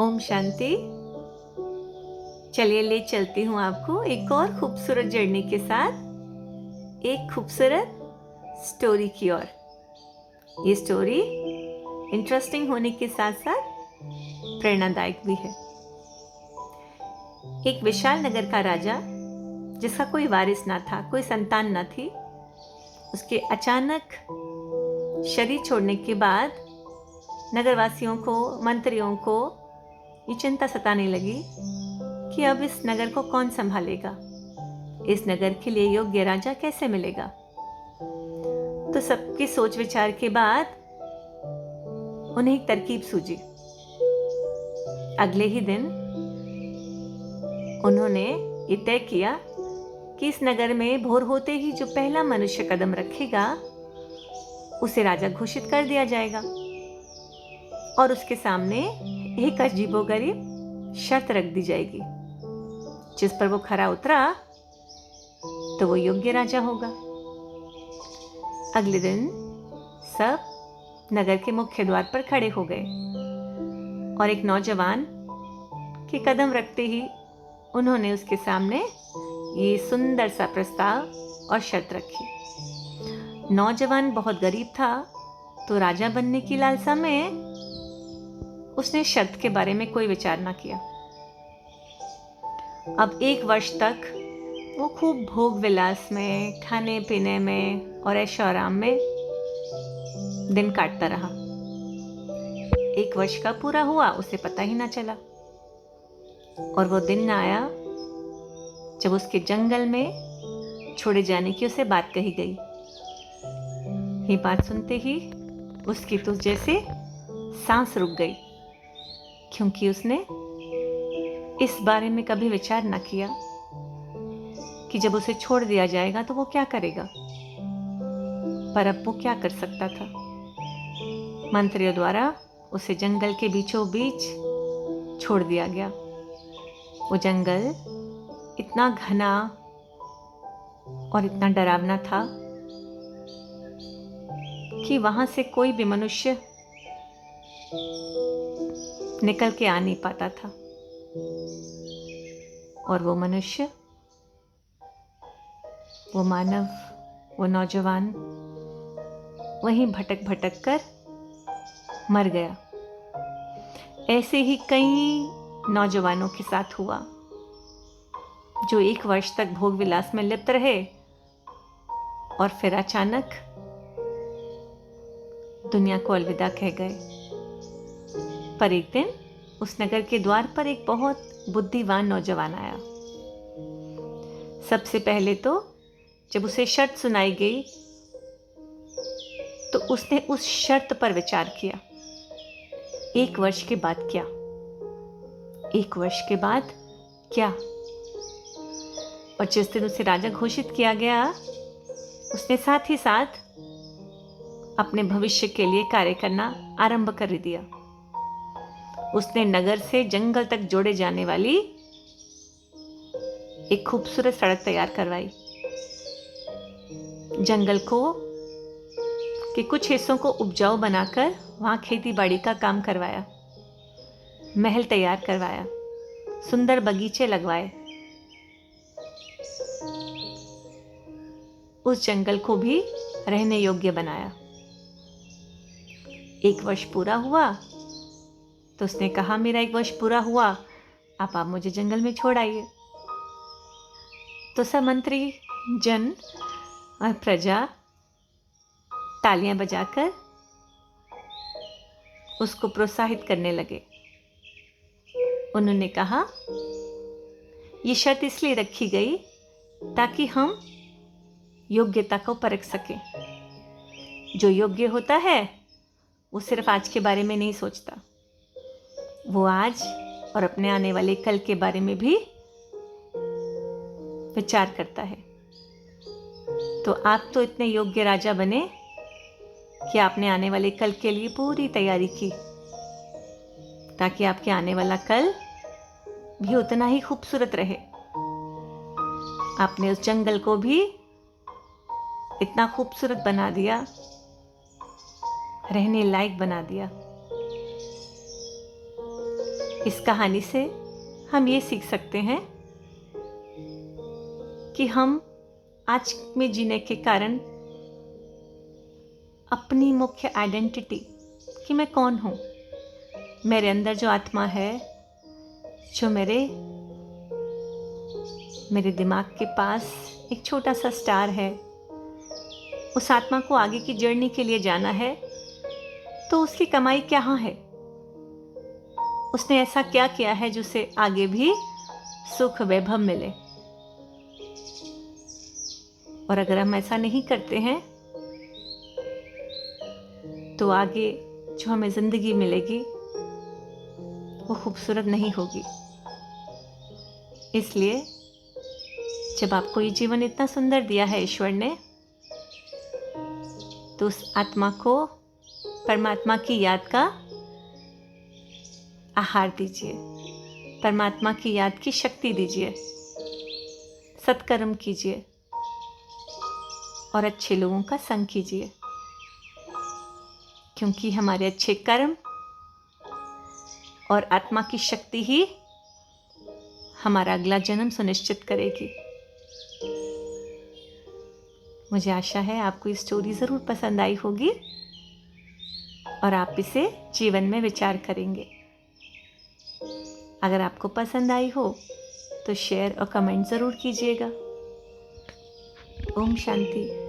ओम शांति। चलिए ले चलती हूँ आपको एक और खूबसूरत जर्नी के साथ, एक खूबसूरत स्टोरी की ओर। ये स्टोरी इंटरेस्टिंग होने के साथ साथ प्रेरणादायक भी है। एक विशाल नगर का राजा, जिसका कोई वारिस ना था, कोई संतान ना थी, उसके अचानक शरीर छोड़ने के बाद नगरवासियों को, मंत्रियों को ये चिंता सताने लगी कि अब इस नगर को कौन संभालेगा, इस नगर के लिए योग्य राजा कैसे मिलेगा। तो सबकी सोच विचार के बाद उन्हें एक तरकीब सूझी। अगले ही दिन उन्होंने ये तय किया कि इस नगर में भोर होते ही जो पहला मनुष्य कदम रखेगा उसे राजा घोषित कर दिया जाएगा और उसके सामने एक अजीबोगरीब शर्त रख दी जाएगी, जिस पर वो खरा उतरा तो वो योग्य राजा होगा। अगले दिन सब नगर के मुख्य द्वार पर खड़े हो गए और एक नौजवान के कदम रखते ही उन्होंने उसके सामने ये सुंदर सा प्रस्ताव और शर्त रखी। नौजवान बहुत गरीब था, तो राजा बनने की लालसा में उसने शर्त के बारे में कोई विचार ना किया। अब 1 वर्ष तक वो खूब भोग विलास में, खाने पीने में और ऐशो आराम में दिन काटता रहा। 1 वर्ष का पूरा हुआ, उसे पता ही ना चला। और वो दिन आया जब उसके जंगल में छोड़े जाने की उसे बात कही गई। ये बात सुनते ही उसकी तो जैसे सांस रुक गई, क्योंकि उसने इस बारे में कभी विचार न किया कि जब उसे छोड़ दिया जाएगा तो वो क्या करेगा। पर अब वो क्या कर सकता था। मंत्रियों द्वारा उसे जंगल के बीचों बीच छोड़ दिया गया। वो जंगल इतना घना और इतना डरावना था कि वहां से कोई भी मनुष्य निकल के आ नहीं पाता था। और वो मनुष्य, वो मानव, वो नौजवान वहीं भटक भटक कर मर गया। ऐसे ही कई नौजवानों के साथ हुआ जो 1 वर्ष तक भोग विलास में लिप्त रहे और फिर अचानक दुनिया को अलविदा कह गए। पर एक दिन उस नगर के द्वार पर एक बहुत बुद्धिमान नौजवान आया। सबसे पहले तो जब उसे शर्त सुनाई गई तो उसने उस शर्त पर विचार किया। 1 वर्ष के बाद क्या? 1 वर्ष के बाद क्या? और जिस दिन उसे राजा घोषित किया गया, उसने साथ ही साथ अपने भविष्य के लिए कार्य करना आरंभ कर दिया। उसने नगर से जंगल तक जोड़े जाने वाली एक खूबसूरत सड़क तैयार करवाई। जंगल को के कुछ हिस्सों को उपजाऊ बनाकर वहां खेती बाड़ी का काम करवाया। महल तैयार करवाया, सुंदर बगीचे लगवाए। उस जंगल को भी रहने योग्य बनाया। 1 वर्ष पूरा हुआ तो उसने कहा, मेरा 1 वर्ष पूरा हुआ, अब आप मुझे जंगल में छोड़ आइए। तो सब मंत्री जन और प्रजा तालियां बजाकर उसको प्रोत्साहित करने लगे। उन्होंने कहा, ये शर्त इसलिए रखी गई ताकि हम योग्यता को परख सकें। जो योग्य होता है वो सिर्फ आज के बारे में नहीं सोचता, वो आज और अपने आने वाले कल के बारे में भी विचार करता है। तो आप तो इतने योग्य राजा बने कि आपने आने वाले कल के लिए पूरी तैयारी की, ताकि आपके आने वाला कल भी उतना ही खूबसूरत रहे। आपने उस जंगल को भी इतना खूबसूरत बना दिया, रहने लायक बना दिया। इस कहानी से हम ये सीख सकते हैं कि हम आज में जीने के कारण अपनी मुख्य आइडेंटिटी कि मैं कौन हूँ, मेरे अंदर जो आत्मा है, जो मेरे दिमाग के पास एक छोटा सा स्टार है, उस आत्मा को आगे की जर्नी के लिए जाना है, तो उसकी कमाई क्या है, उसने ऐसा क्या किया है जिससे आगे भी सुख वैभव मिले। और अगर हम ऐसा नहीं करते हैं तो आगे जो हमें जिंदगी मिलेगी वो खूबसूरत नहीं होगी। इसलिए जब आपको ये जीवन इतना सुंदर दिया है ईश्वर ने, तो उस आत्मा को परमात्मा की याद का आहार दीजिए, परमात्मा की याद की शक्ति दीजिए, सत्कर्म कीजिए और अच्छे लोगों का संग कीजिए, क्योंकि हमारे अच्छे कर्म और आत्मा की शक्ति ही हमारा अगला जन्म सुनिश्चित करेगी। मुझे आशा है आपको ये स्टोरी ज़रूर पसंद आई होगी और आप इसे जीवन में विचार करेंगे। अगर आपको पसंद आई हो तो शेयर और कमेंट ज़रूर कीजिएगा। ओम शांति।